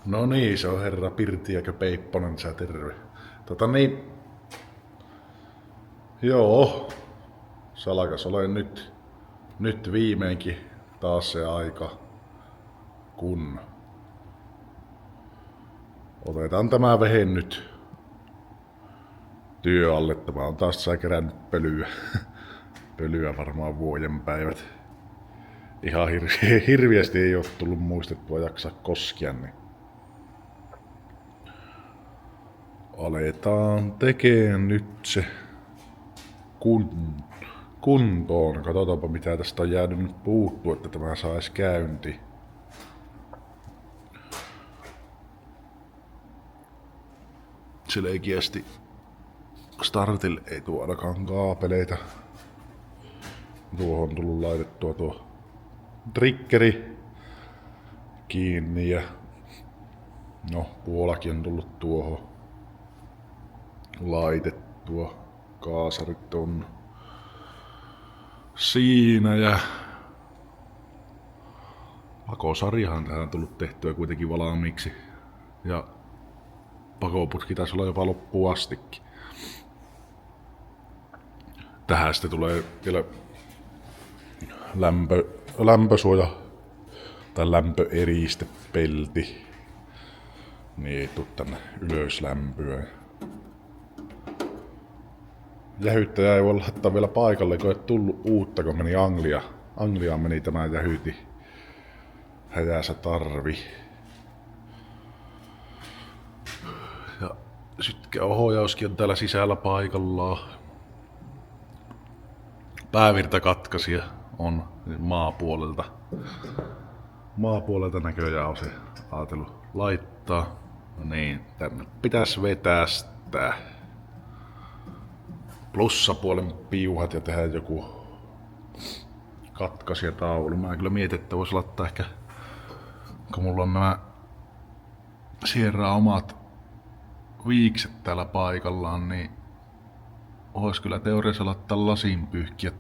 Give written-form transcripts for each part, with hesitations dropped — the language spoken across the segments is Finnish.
No niin, se on herra Pirtiäkö Peipponen, sä terve. Niin, joo, salakas olen nyt viimeinkin taas se aika, kun otetaan tämä vehe nyt työ alle. Tämä on taas kerännyt pölyä varmaan vuoden päivät. Ihan hirviästi ei ole tullut muistettua jaksaa koskea, niin aletaan tekemään nyt se kuntoon. Katsotaanpa mitä tästä on jäänyt nyt puuttua, että tämä saisi käynti. Selkeästi startille ei tuo ainakaan kaapeleita. Tuohon on tullut laitettua tuo triggeri kiinni ja no puolakin on tullut tuohon laitettua. Kaasarit on siinä ja pakosarjahan tähän on tullut tehtyä kuitenkin valmiiksi. Ja pakoputki taisi olla jopa loppuun astikin. Tähän sitten tulee vielä lämpösuoja tai lämpöeristepelti. Niin ei tuu tänne ylös lämpöä. Jähyttäjä ei voi laittaa vielä paikalle, kun ei tullut uutta, kun meni Angliaan meni tämä jähyti. Häjässä tarvi. Ja sytkäohjauskin on täällä sisällä paikallaan. Päävirtakatkaisija on maapuolelta. Maapuolelta näköjään on se ajatellut laittaa. No niin, tänne pitäisi vetästää plussapuolen piuhat ja tehdä joku katkaisijataulu. Mä kyllä mietin, että vois laittaa ehkä, kun mulla on nämä Sierra omat viikset täällä paikallaan, niin ois kyllä teoriassa laittaa lasinpyyhkiä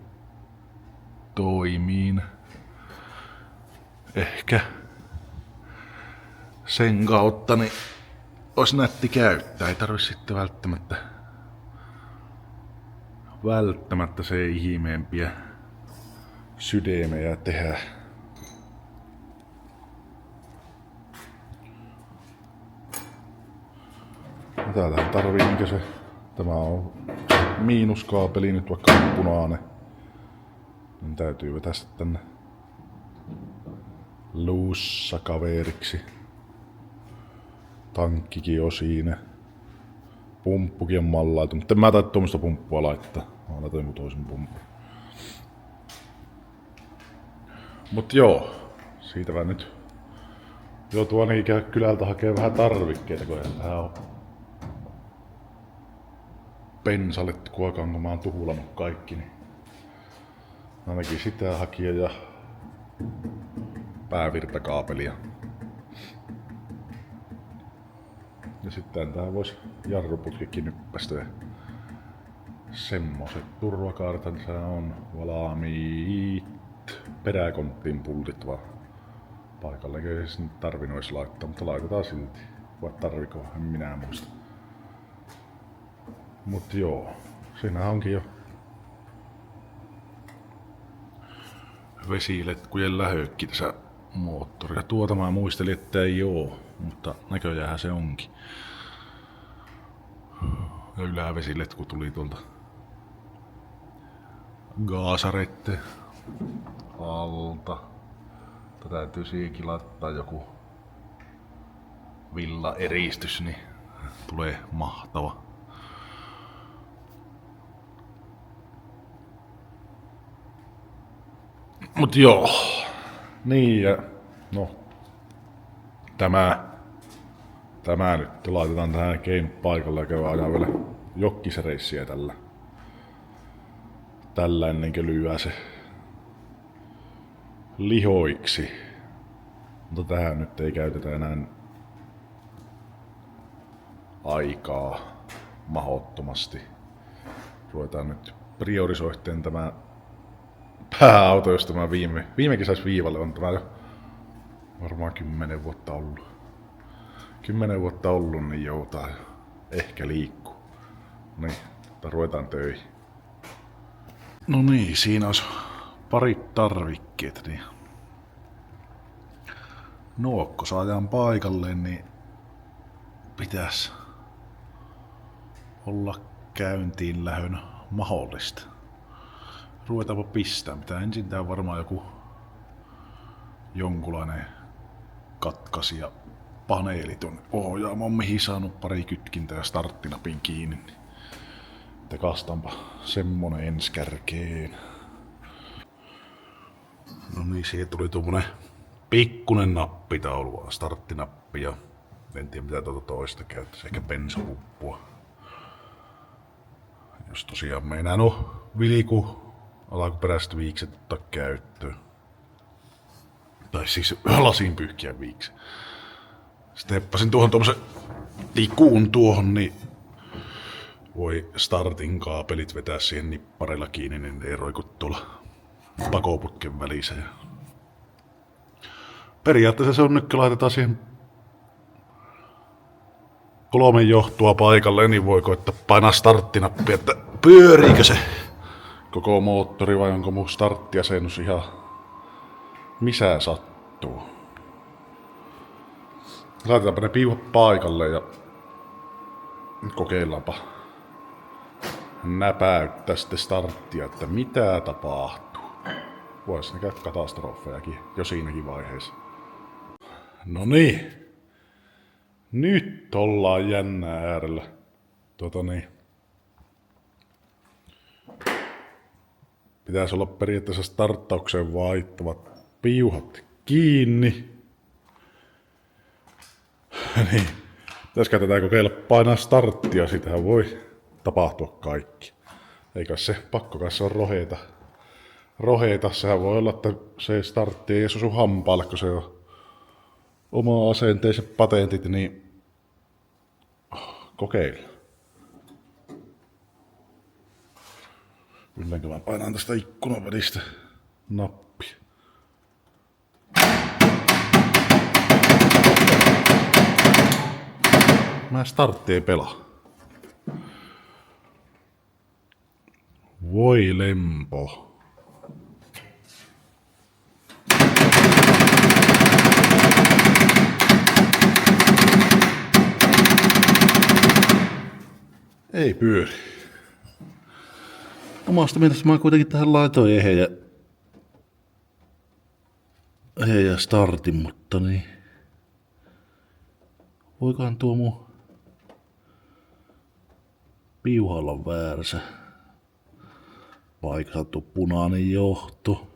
toimiin. Ehkä sen kautta niin ois nätti käyttää. Ei tarvi sitten välttämättä se ihmeempiä sydämejä tehdä. Täältähän tarvii minkä se. Tämä on miinuskaapeli nyt vaikka punainen. Niin täytyy vetästä tänne luussa kaveriksi. Tankkikin on siinä. Pumppukin on mallaitu, mutta en mä tais tuommoista pumppua laittaa. Mä laitan joku toisen pumppu. Mut joo, siitä vähän nyt joutuu ainakin kylältä hakee vähän tarvikkeita, kun tähän on pensalle kuokaan, kun mä oon tuhulannut kaikki. Niin ainakin sitä hakia ja päävirtakaapelia. Ja sitten tähän vois jarruputkikin nyppästä ja semmoset turvakartansa on valmiit. Peräkonttiin pultit vaan. Paikalle ei se nyt tarvinnut edes laittaa, mutta laitetaan silti. Vai tarviko, en minä muista. Mut joo, siinä onkin jo vesiletkujen lähökki tässä moottorilla. Tuota mä muistelin, että ei oo, mutta näköjään se onkin. Ja ylävesiletku tuli tuolta gaasareitten alta. Täytyy siihenkin laittaa joku villaeristys, niin tulee mahtava. Mut joo. Niin ja no. Tämä nyt laitetaan tähän game-paikalle ja käydään ajaa vielä jokkisereissiä tällä ennen kuin lyö se lihoiksi. Mutta tähän nyt ei käytetä enää aikaa mahdottomasti. Ruvetaan nyt priorisoimaan tämä pääauto, josta mä viime kesäis viivalle on tämä jo varmaan 10 vuotta ollut. 10 vuotta ollut, niin joutaa ehkä liikkuu. Niin, ruvetaan töihin. No niin, siinä olisi pari tarvikkeet, niin nuokko saadaan paikalle, niin pitäisi olla käyntiin lähön mahdollista. Ruvetaanpa pistää. Pitää ensin tää varmaan joku jonkunlainen katkaisija paneeli tuonne ohjaamoon, mihin saanut pari kytkintää ja starttinapin kiinni. Tekastaanpa semmonen ensi kärkeen. No niin, siihen tuli tuommoinen pikkunen nappitaulu, vaan starttinappi ja en tiedä mitä tuota toista käyttäisi, ehkä bensapuppua. Jos tosiaan meinaa viliku alkuperäiset viikset ottaa käyttöön. Tai siis lasin pyyhkiä viiksen. Sitten heppasin tuohon tommosen tikuun tuohon, niin voi startin kaapelit vetää siihen nipparilla kiinni, niin ei roiku tuolla pakoputken välissä. Periaatteessa se on nyt, kun laitetaan siihen 3 johtoa paikalle, niin voi koittaa painaa starttinappia, että pyöriikö se koko moottori vai onko mun starttiasennus ihan missä sattuu. Laitetaanpa ne piuhat paikalle ja kokeillaanpa näpäyttää sitten starttia, että mitä tapahtuu. Vois ne käydä katastrofejakin jo siinäkin vaiheessa. No niin. Nyt ollaan jännää äärellä. Pitäisi olla periaatteessa starttaukseen vaihtavat piuhat kiinni. Niin. Pitäisikö tätä kokeilla painaa starttia, sitähän voi tapahtua kaikki. Eikä se pakko kanssa on roheita. Sehän voi olla, että se startti ei osu hampaalle, kun se on oma asenteiset patentit, niin kokeilla. Yllänkö mä painaan tästä ikkunan välistä nappia. Mä startti ei pelaa. Voi lempo. Ei pyöri. Omasta mielestä mä kuitenkin tähän laitoin ehjä startin, mutta niin. Voikohan tuo mun piuhalla on väärässä paikassa tuo punainen johto.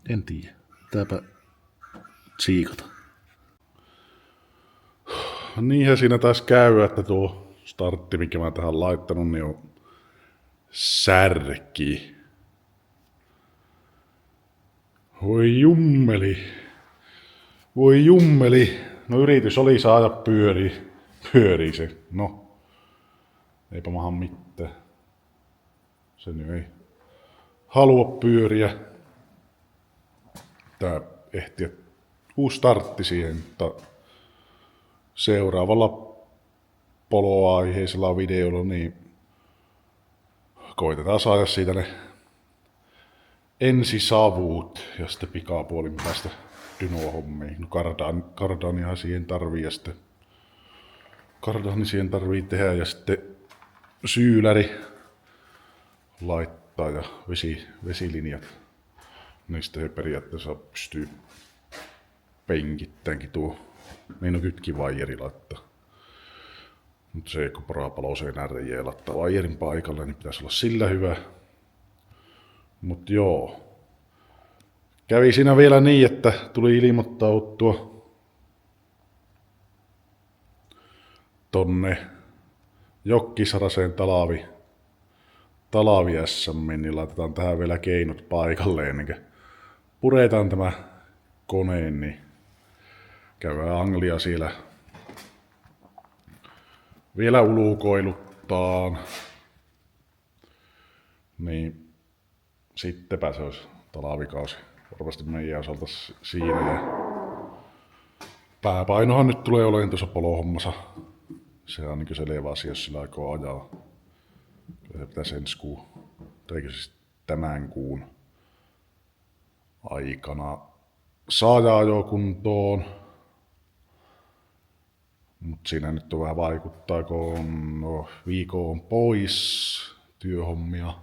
En tiedä. Pitääpä tsiikata. Niinhän siinä taisi käy, että tuo startti, mikä mä tähän laittanut, niin on särki. Voi jummeli. No yritys oli saada pyörii se. No, eipä maha mitään. Se nyt ei halua pyöriä. Tää ehti uusi startti siihen, mutta seuraavalla poloaiheisella videolla niin koitetaan saada siitä ne ensisavut ja sitten pikapuolin päästä dyno-hommiin. No Cardanihan siihen tarvii ja sitten Cardani siihen tarvii tehdä ja sitten syyläri laittaa ja vesilinjat. Niistä ei periaatteessa pystyy penkittäänkin tuo. Niin on kytkivaijeri laittaa. Mutta se kun porapaloseen RJ laittaa vaijerin paikalle, niin pitäisi olla sillä hyvä. Mut joo. Kävi siinä vielä niin, että tuli ilmoittauttua tonne Jokkisaraseen talavi SM, niin laitetaan tähän vielä keinot paikalle ennen kuin puretaan tämä koneen, niin käydään Anglia siellä vielä ulkoiluttaan. Niin sittenpä se olisi talvikausi varmasti meidän osalta siinä. Ja pääpainohan nyt tulee olemaan tuossa polohommassa. Se on niin selvä asia, jos sillä aikoo ajaa. Se pitäisi ensi kuun, eikö siis tämän kuun aikana saada ajokuntoon. Mut siinä nyt on vähän vaikuttaa, kun viikon pois työhommia.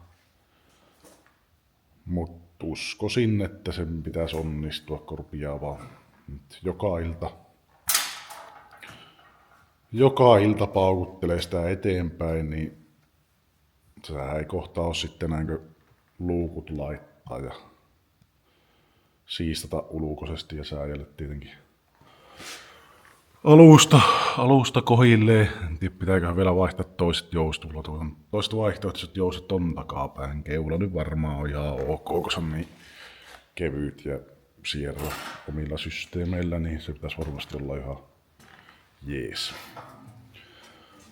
Mut uskoisin, että sen pitäisi onnistua, kun rupeaa vaan nyt joka ilta paukuttelee sitä eteenpäin, niin sehän ei kohta ole sitten näinkö luukut laittaa ja siistata ulkoisesti ja säädellä tietenkin alusta kohilleen. En tiedä, pitääköhän vielä vaihtaa toiset joustot. Toiset vaihtoehtoiset joustot on takapäin. Keula nyt varmaan on ihan ok, kun se on niin kevyt ja Sierra omilla systeemeillä, niin se pitäisi varmasti olla ihan jees.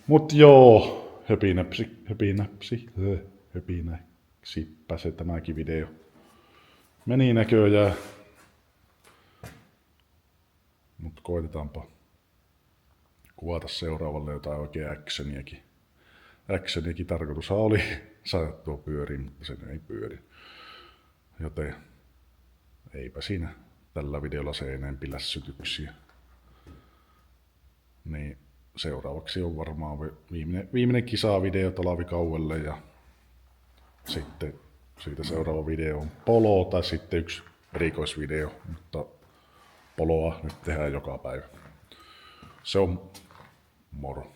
Mut joo, höpinäksipä se tämäkin video meni näköjään. Mut koitetaanpa kuvata seuraavalle jotain oikein actioniakin. Actioniakin tarkoitushan oli saada tuo pyöriin, mutta se ei pyöri. Joten eipä siinä tällä videolla se enempi lässytyksiä. Niin seuraavaksi on varmaan viimeinen kisavideo talvikauelle ja sitten siitä seuraava video on polo tai sitten yksi erikoisvideo, mutta poloa nyt tehdään joka päivä. Se on moro.